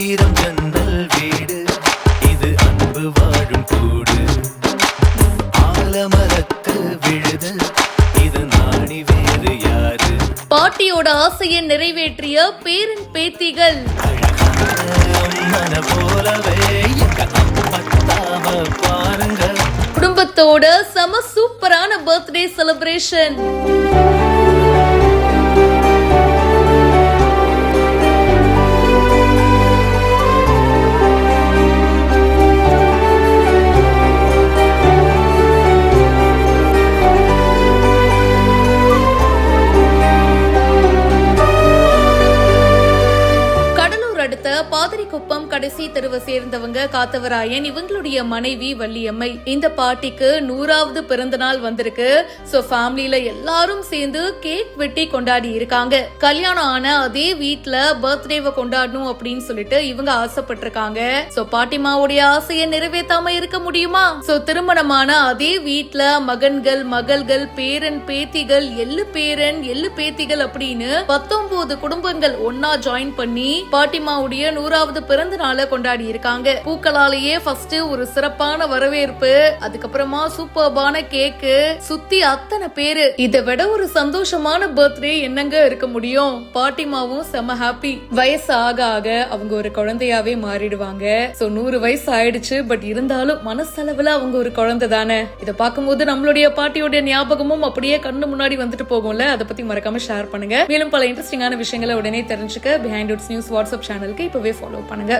1000 ஜன்னல் வீடு, இது அன்பு வாழும் கூடு. ஆலமரத்து விழுது, இது நாணி வேறு யாரு? பாட்டியோட ஆசையை நிறைவேற்றிய பேரன் பேத்திகள். போலவே பாருங்க. குடும்பத்தோட செம சூப்பரான பர்த்டே செலிப்ரேஷன். பாதிரிக்குப்பம் கடைசி தெருவை சேர்ந்தவங்க காத்தவராயன், இவங்களுடைய மனைவி வள்ளியம்மை. இந்த பாட்டிக்கு 100வது பிறந்த நாள் வந்திருக்கு. சோ ஃபேமிலில எல்லாரும் சேர்ந்து கேக் வெட்டி கொண்டாடி இருக்காங்க. கல்யாணம் ஆன அதே வீட்ல பர்த்டேவை கொண்டாடணும் அப்படின்னு சொல்லிட்டு இவங்க ஆசைப்பட்டிருக்காங்க. சோ பாட்டிமாவுடைய ஆசையை நிறைவேற்றாம இருக்க முடியுமா? சோ திருமணமான அதே வீட்ல மகன்கள், மகள்கள், பேரன், பேத்திகள், எள்ளு பேரன், எள்ளு பேத்திகள் அப்படின்னு 19 குடும்பங்கள் ஒன்னா ஜாயின் பண்ணி பாட்டிமாவுடைய 100வது பிறந்த நாளை கொண்டாடி இருக்காங்க. பூக்களாலேயே ஃபர்ஸ்ட் ஒரு சிறப்பான வரவேற்பு, அதுக்கப்புறமா சூப்பர்பான கேக்கு, சுத்தி அத்தனை பேரு. இதை விட ஒரு சந்தோஷமான பர்த்டே என்னங்க இருக்க முடியும்? பாட்டிமாவும் செம ஹாப்பி. வயசு ஆக ஆக அவங்க ஒரு குழந்தையாவே மாறிடுவாங்க. சோ 100 வயசு ஆயிடுச்சு, பட் இருந்தாலும் மனசளவுல அவங்க ஒரு குழந்தை தானே. இதை பார்க்கும்போது நம்மளுடைய பாட்டியோட ஞாபகமும் அப்படியே கண்ணு முன்னாடி வந்துட்டு போகும்ல. அதை பத்தி மறக்காம ஷேர் பண்ணுங்க. மேலும் பல இன்ட்ரெஸ்டிங்கான விஷயங்களை உடனே தெரிஞ்சுக்க பிஹைண்ட் நியூஸ் வாட்ஸ்அப் சேனலுக்கு இப்பவே ஃபாலோ பண்ணுங்க.